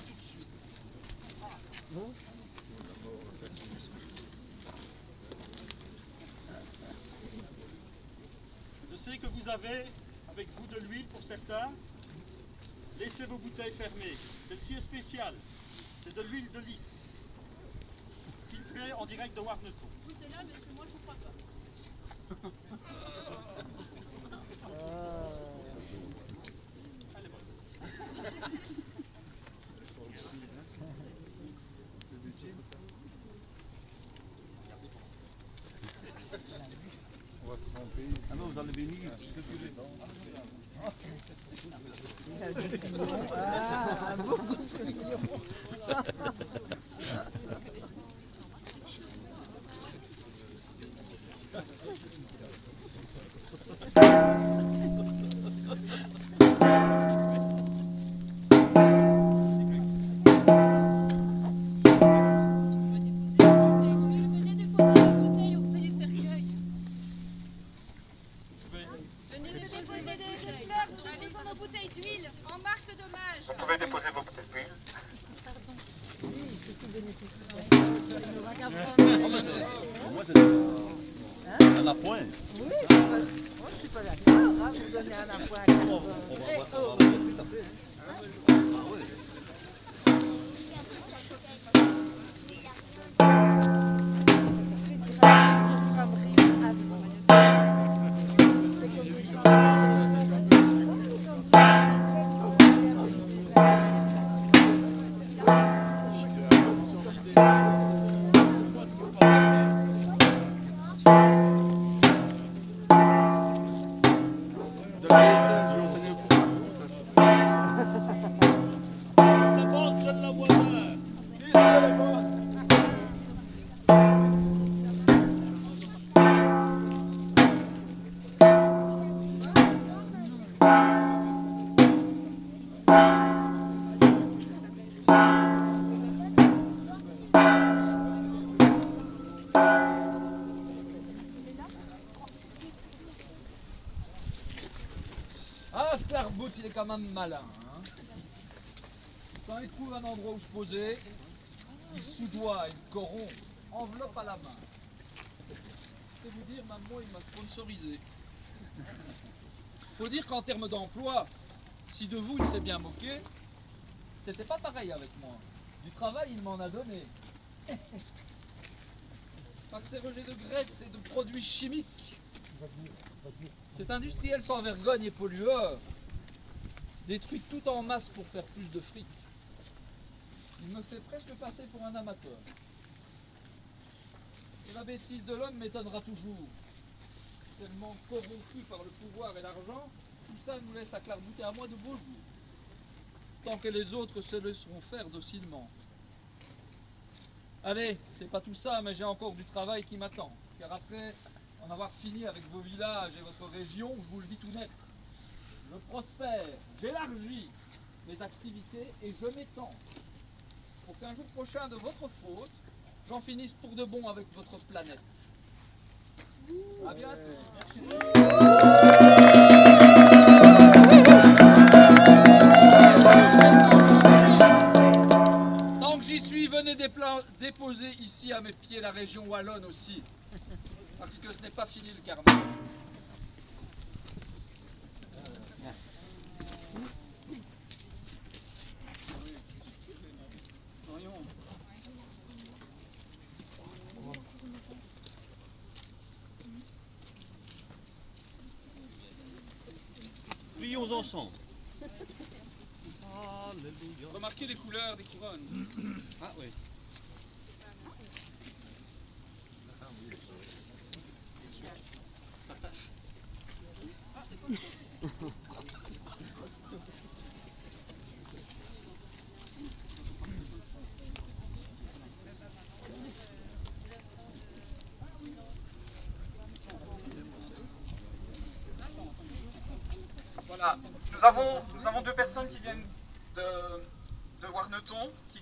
tout de suite. Je sais que vous avez avec vous de l'huile pour certains. Laissez vos bouteilles fermées. Celle-ci est spéciale. C'est de l'huile de lys. Filtrée en direct de Warneton. Goûtez-la, monsieur, moi je ne crois pas. Elle est bonne. On va se tromper. Ah non, vous enlevez ni ce que tu veux. Ah, beaucoup de millions. Venez déposer la bouteille auprès des cercueils. Venez déposer des fleurs, nous déposons nos bouteilles d'huile en marque d'hommage. Vous pouvez déposer vos bouteilles d'huile. Oui, c'est tout bénéfique. Pour moi, c'est un appoint. Oui, moi je suis pas d'accord. Hein, vous donnez un appoint à 4 heures. Ah, ce clairbout, il est quand même malin. Hein. Quand il trouve un endroit où se poser, il soudoie une coron, enveloppe à la main. C'est vous dire, même moi, il m'a sponsorisé. Faut dire qu'en termes d'emploi, si de vous il s'est bien moqué, c'était pas pareil avec moi. Du travail, il m'en a donné. Par ses rejets de graisse et de produits chimiques. Cet industriel sans vergogne et pollueur détruit tout en masse pour faire plus de fric. Il me fait presque passer pour un amateur. Et la bêtise de l'homme m'étonnera toujours. Tellement corrompu par le pouvoir et l'argent, tout ça nous laisse acclarbouter à moi de beaux jours. Tant que les autres se laisseront faire docilement. Allez, c'est pas tout ça, mais j'ai encore du travail qui m'attend. Car après en avoir fini avec vos villages et votre région, je vous le dis tout net. Je prospère, j'élargis mes activités et je m'étends. Pour qu'un jour prochain de votre faute, j'en finisse pour de bon avec votre planète. À bientôt. Tant que j'y suis, venez déposer ici à mes pieds la région wallonne aussi. Parce que ce n'est pas fini le carnage. Prions ensemble. Remarquez les couleurs des couronnes. Ah oui. Voilà. Nous avons deux personnes qui viennent de Warneton, qui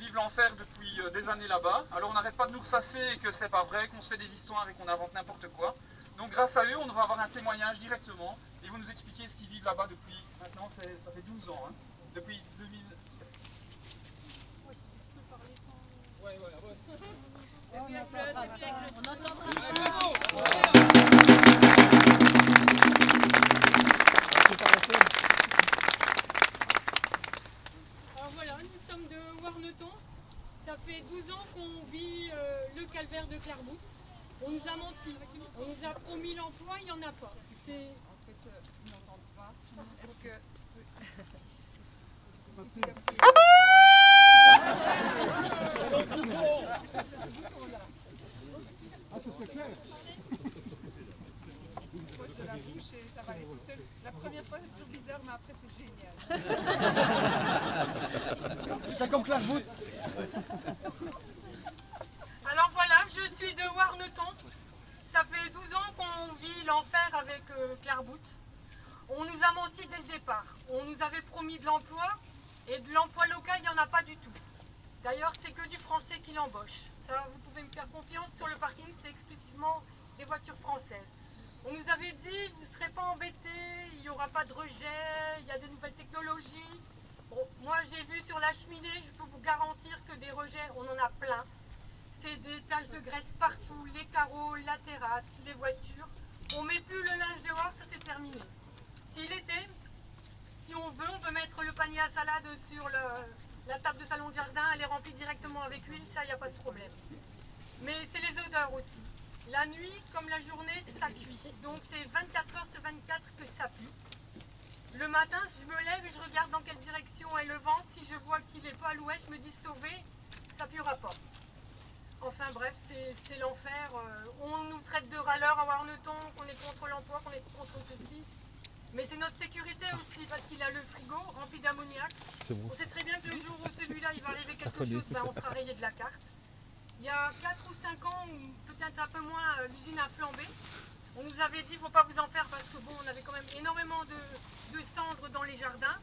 vivent l'enfer depuis des années là-bas. Alors on n'arrête pas de nous ressasser et que c'est pas vrai, qu'on se fait des histoires et qu'on invente n'importe quoi. Donc grâce à eux, on va avoir un témoignage directement. Ils vont nous expliquer ce qu'ils vivent là-bas depuis, maintenant ça fait 12 ans, hein, depuis 2007. Alors voilà, nous sommes de Warneton. Ça fait 12 ans qu'on vit le calvaire de Clairbout. On nous a menti, on nous a promis l'emploi, il n'y en a pas. C'est... En fait, ils n'entendent pas. Est-ce que... Ah, c'était clair. Moi, je la bouche et ça va aller tout seul. La première fois, c'est toujours bizarre, mais après, c'est génial. C'est comme Clairbout. Alors voilà, je suis de Warneton. Ça fait 12 ans qu'on vit l'enfer avec Clairbout. On nous a menti dès le départ. On nous avait promis de l'emploi et de l'emploi local, il n'y en a pas du tout. D'ailleurs, c'est que du français qui l'embauche. Ça, vous pouvez me faire confiance, sur le parking, c'est exclusivement des voitures françaises. On nous avait dit, vous ne serez pas embêtés, il n'y aura pas de rejet, il y a des nouvelles technologies. Bon, moi, j'ai vu sur la cheminée, je peux vous garantir que des rejets, on en a plein. C'est des taches de graisse partout, les carreaux, la terrasse, les voitures. On ne met plus le linge dehors, ça c'est terminé. Si l'été, si on veut, on peut mettre le panier à salade sur la table de salon de jardin, elle est remplie directement avec huile, ça il n'y a pas de problème. Mais c'est les odeurs aussi. La nuit, comme la journée, ça cuit. Donc c'est 24 heures sur 24 que ça pue. Le matin, je me lève et je regarde dans quelle direction est le vent. Si je vois qu'il n'est pas à l'ouest, je me dis sauvé, ça puera pas. Enfin bref, c'est l'enfer. On nous traite de râleurs à Warneton, qu'on est contre l'emploi, qu'on est contre ceci. Mais c'est notre sécurité aussi, parce qu'il a le frigo rempli d'ammoniac. On sait très bien que le jour où celui-là il va arriver quelque chose, ben, on sera rayé de la carte. Il y a 4 ou 5 ans, ou peut-être un peu moins, l'usine a flambé. On nous avait dit qu'il ne faut pas vous en faire parce que bon, on avait quand même énormément de cendres dans les jardins.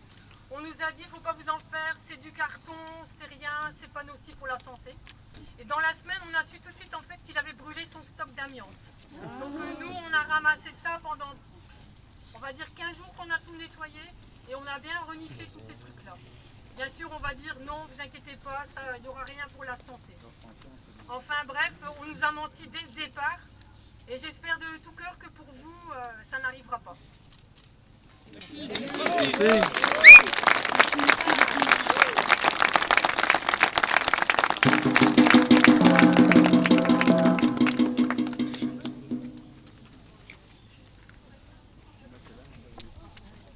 On nous a dit qu'il ne faut pas vous en faire, c'est du carton, c'est rien, c'est pas nocif pour la santé. Et dans la semaine, on a su tout de suite en fait qu'il avait brûlé son stock d'amiante. Donc nous, on a ramassé ça pendant, on va dire 15 jours qu'on a tout nettoyé et on a bien reniflé tous ces trucs-là. Bien sûr, on va dire non, vous inquiétez pas, il n'y aura rien pour la santé. Enfin bref, on nous a menti dès le départ et j'espère de tout cœur que pour vous, ça n'arrivera pas.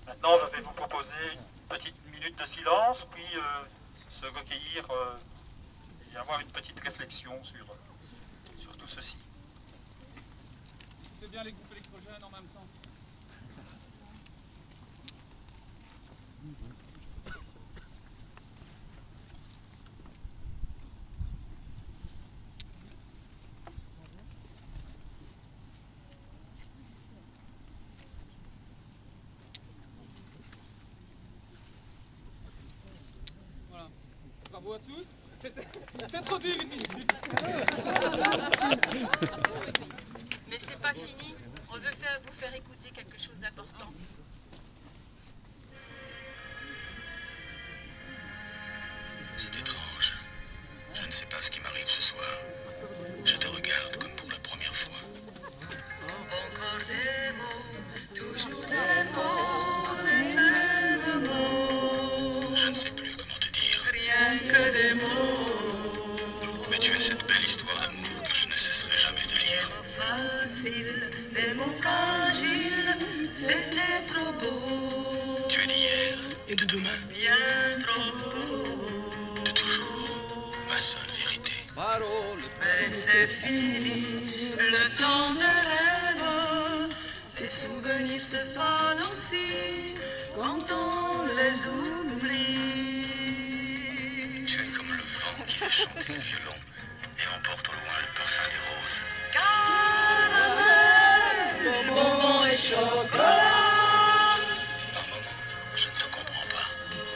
Maintenant, je vais vous proposer une petite minute de silence, puis se recueillir et avoir une petite réflexion sur tout ceci. C'est bien les groupes électrogènes en même temps. Voilà. Bravo à tous. C'est trop dur une minute. Mais c'est pas fini, on veut vous faire écouter quelque chose d'important. C'est étrange. Je ne sais pas ce qui m'arrive ce soir. Je te regarde comme pour la première fois. Encore des mots, toujours des mots, les mêmes mots. Je ne sais plus comment te dire. Rien que des mots. Mais tu as cette belle histoire d'amour que je ne cesserai jamais de lire. Des mots fragiles, c'était trop beau. Tu es d'hier et de demain. Bien trop beau. De toujours, ma seule vérité. Mais c'est fini, le temps de rêve. Tes souvenirs se fanent aussi quand on les oublie. Tu es comme le vent qui fait chanter le violon et emporte au loin le parfum des roses. Caramel, bonbon et chocolat. Par moments, je ne te comprends pas.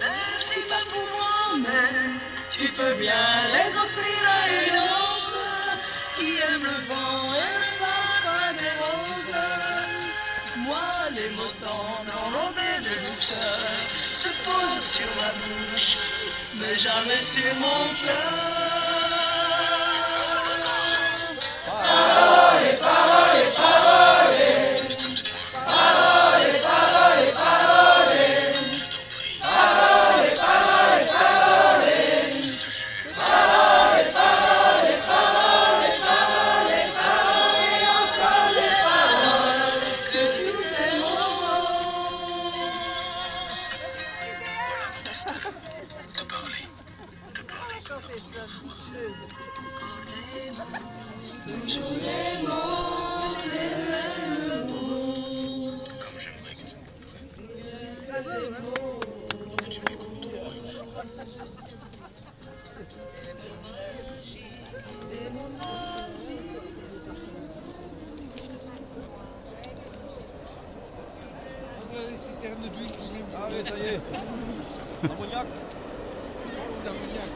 Merci pas pour moi, mais tu peux bien les offrir à une autre qui aime le vent et le parfum des roses. Moi, les mots tendres enrobés de douceur se posent sur ma bouche, mais jamais sur mon cœur. chanter ça, si tu veux. Toujours des mots, les mêmes mots. Comme j'aimerais que tu m'écoutes. Les citernes d'huile qui viennent. Ah, mais ça y est. Ammoniac. D'ammoniac.